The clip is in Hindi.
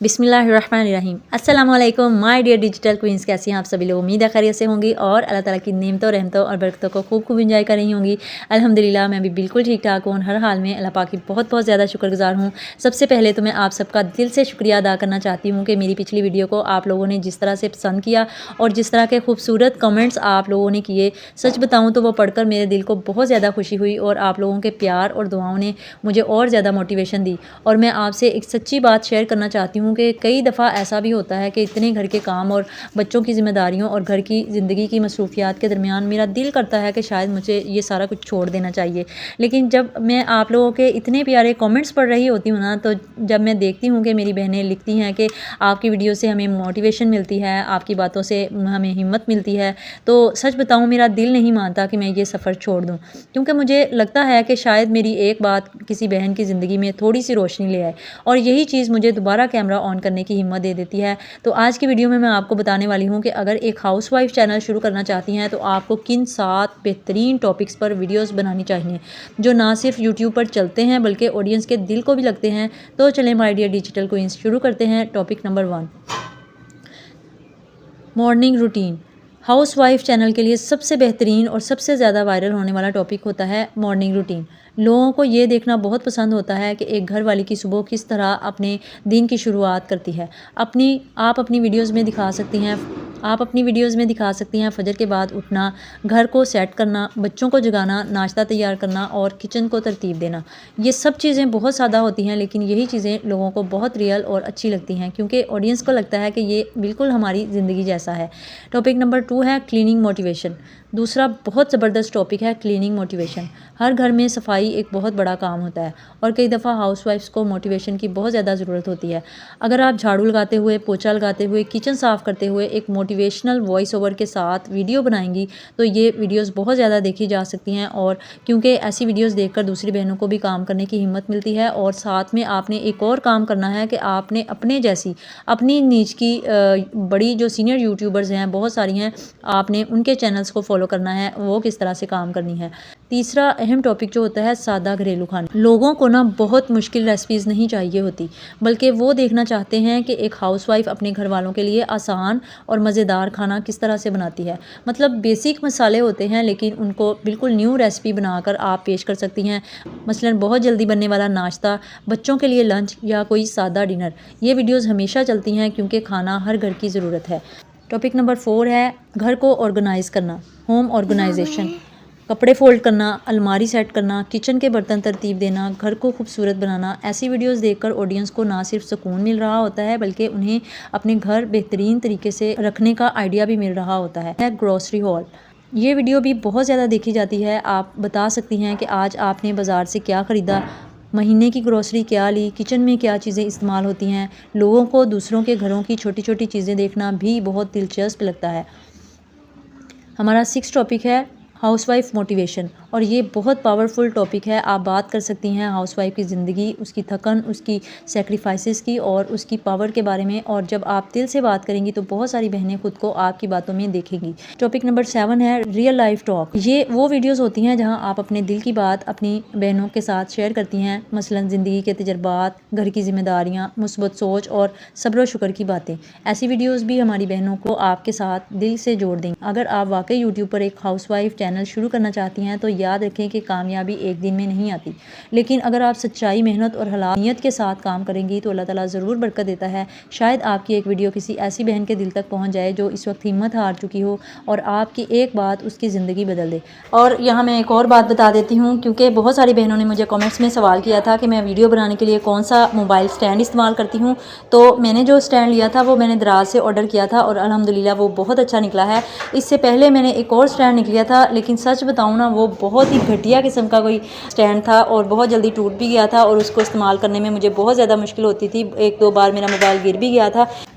बिस्मिल्लाहिर्रहमानिर्रहीम। अस्सलाम वालेकुम माय डियर डिजिटल क्वींस, कैसी हैं आप सभी लोग। उम्मीद है खैरियत से होंगी और अल्लाह ताला की नेमतों, रहमतों और बरकतों को खूब एंजॉय कर रही होंगी। अल्हम्दुलिल्लाह मैं भी बिल्कुल ठीक ठाक हूँ। हर हाल में अल्लाह पाक की बहुत ज़्यादा शुक्रगुजार हूँ। सबसे पहले तो मैं आप सबका दिल से शुक्रिया अदा करना चाहती हूँ कि मेरी पिछली वीडियो को आप लोगों ने जिस तरह से पसंद किया और जिस तरह के खूबसूरत कमेंट्स आप लोगों ने किए, सच बताऊँ तो वो पढ़कर मेरे दिल को बहुत ज़्यादा खुशी हुई और आप लोगों के प्यार और दुआओं ने मुझे और ज़्यादा मोटिवेशन दी। और मैं आपसे एक सच्ची बात शेयर करना चाहती हूँ कि कई दफ़ा ऐसा भी होता है कि इतने घर के काम और बच्चों की ज़िम्मेदारियों और घर की ज़िंदगी की मसरूफियात के दरमियान मेरा दिल करता है कि शायद मुझे ये सारा कुछ छोड़ देना चाहिए। लेकिन जब मैं आप लोगों के इतने प्यारे कमेंट्स पढ़ रही होती हूँ ना, तो जब मैं देखती हूँ कि मेरी बहनें लिखती हैं कि आपकी वीडियो से हमें मोटिवेशन मिलती है, आपकी बातों से हमें हिम्मत मिलती है, तो सच बताऊँ मेरा दिल नहीं मानता कि मैं ये सफ़र छोड़ दूँ। क्योंकि मुझे लगता है कि शायद मेरी एक बात किसी बहन की ज़िंदगी में थोड़ी सी रोशनी ले आए और यही चीज़ मुझे दोबारा कैमरा ऑन करने की हिम्मत दे देती है। तो आज की वीडियो में मैं आपको बताने वाली हूँ कि अगर एक हाउसवाइफ चैनल शुरू करना चाहती हैं तो आपको किन 7 बेहतरीन टॉपिक्स पर वीडियोस बनानी चाहिए जो ना सिर्फ यूट्यूब पर चलते हैं बल्कि ऑडियंस के दिल को भी लगते हैं। तो चलें माय डियर डिजिटल क्वींस, शुरू करते हैं। Topic number 1, morning routine. Housewife channel के लिए सबसे बेहतरीन और सबसे ज़्यादा वायरल होने वाला टॉपिक होता है मॉर्निंग रूटीन। लोगों को ये देखना बहुत पसंद होता है कि एक घर वाली की सुबह किस तरह अपने दिन की शुरुआत करती है। आप अपनी वीडियोज़ में दिखा सकती हैं फजर के बाद उठना, घर को सेट करना, बच्चों को जगाना, नाश्ता तैयार करना और किचन को तरतीब देना। ये सब चीज़ें बहुत सादा होती हैं लेकिन यही चीज़ें लोगों को बहुत रियल और अच्छी लगती हैं क्योंकि ऑडियंस को लगता है कि ये बिल्कुल हमारी ज़िंदगी जैसा है। टॉपिक नंबर 2 है क्लीनिंग मोटिवेशन। दूसरा बहुत ज़बरदस्त टॉपिक है क्लीनिंग मोटिवेशन। हर घर में सफाई एक बहुत बड़ा काम होता है और कई दफ़ा हाउसवाइफ्स को मोटिवेशन की बहुत ज़्यादा ज़रूरत होती है। अगर आप झाड़ू लगाते हुए, पोछा लगाते हुए, किचन साफ़ करते हुए एक मोटिवेशनल वॉइस ओवर के साथ वीडियो बनाएंगी तो ये वीडियोस बहुत ज़्यादा देखी जा सकती हैं। और क्योंकि ऐसी वीडियोस देखकर दूसरी बहनों को भी काम करने की हिम्मत मिलती है और साथ में आपने एक और काम करना है कि आपने अपने जैसी अपनी नीच की बड़ी जो सीनियर यूट्यूबर्स हैं, बहुत सारी हैं, आपने उनके चैनल्स को फॉलो करना है, वो किस तरह से काम करनी है। तीसरा अहम टॉपिक जो होता है सादा घरेलू खाना। लोगों को ना बहुत मुश्किल रेसिपीज़ नहीं चाहिए होती बल्कि वो देखना चाहते हैं कि एक हाउसवाइफ अपने घर वालों के लिए आसान और मज़ेदार खाना किस तरह से बनाती है। मतलब बेसिक मसाले होते हैं लेकिन उनको बिल्कुल न्यू रेसिपी बनाकर आप पेश कर सकती हैं। मसलन बहुत जल्दी बनने वाला नाश्ता, बच्चों के लिए लंच या कोई सादा डिनर। ये वीडियोज़ हमेशा चलती हैं क्योंकि खाना हर घर की ज़रूरत है। टॉपिक नंबर 4 है घर को ऑर्गेनाइज़ करना, होम ऑर्गेनाइजेशन। कपड़े फोल्ड करना, अलमारी सेट करना, किचन के बर्तन तरतीब देना, घर को खूबसूरत बनाना। ऐसी वीडियोस देखकर ऑडियंस को ना सिर्फ सुकून मिल रहा होता है बल्कि उन्हें अपने घर बेहतरीन तरीके से रखने का आइडिया भी मिल रहा होता है। ग्रॉसरी हॉल, ये वीडियो भी बहुत ज़्यादा देखी जाती है। आप बता सकती हैं कि आज आपने बाज़ार से क्या ख़रीदा, महीने की ग्रॉसरी क्या ली, किचन में क्या चीज़ें इस्तेमाल होती हैं। लोगों को दूसरों के घरों की छोटी छोटी चीज़ें देखना भी बहुत दिलचस्प लगता है। हमारा 6 टॉपिक है हाउसवाइफ मोटिवेशन और ये बहुत पावरफुल टॉपिक है। आप बात कर सकती हैं हाउसवाइफ की ज़िंदगी, उसकी थकन, उसकी सेक्रीफाइसेस की और उसकी पावर के बारे में। और जब आप दिल से बात करेंगी तो बहुत सारी बहनें खुद को आपकी बातों में देखेंगी। टॉपिक नंबर 7 है रियल लाइफ टॉक। ये वो वीडियोस होती हैं जहां आप अपने दिल की बात अपनी बहनों के साथ शेयर करती हैं, मसलन ज़िंदगी के तजर्बात, घर की जिम्मेदारियाँ, मुस्बत सोच और सब्र शुक्र की बातें। ऐसी वीडियोज़ भी हमारी बहनों को आपके साथ दिल से जोड़ देंगी। अगर आप वाकई यूट्यूब पर एक हाउसवाइफ चैनल शुरू करना चाहती हैं तो याद रखें कि कामयाबी एक दिन में नहीं आती, लेकिन अगर आप सच्चाई, मेहनत और हलालियत के साथ काम करेंगी तो अल्लाह ताला ज़रूर बरकत देता है। शायद आपकी एक वीडियो किसी ऐसी बहन के दिल तक पहुंच जाए जो इस वक्त हिम्मत हार चुकी हो और आपकी एक बात उसकी ज़िंदगी बदल दे। और यहाँ मैं एक और बात बता देती हूँ क्योंकि बहुत सारी बहनों ने मुझे कमेंट्स में सवाल किया था कि मैं वीडियो बनाने के लिए कौन सा मोबाइल स्टैंड इस्तेमाल करती हूँ। तो मैंने जो स्टैंड लिया था वो मैंने दराज से ऑर्डर किया था और अल्हम्दुलिल्लाह वो बहुत अच्छा निकला है। इससे पहले मैंने एक और स्टैंड निकलिया था लेकिन सच बताऊँ ना वो बहुत ही घटिया किस्म का कोई स्टैंड था और बहुत जल्दी टूट भी गया था और उसको इस्तेमाल करने में मुझे बहुत ज़्यादा मुश्किल होती थी। 1-2 बार मेरा मोबाइल गिर भी गया था।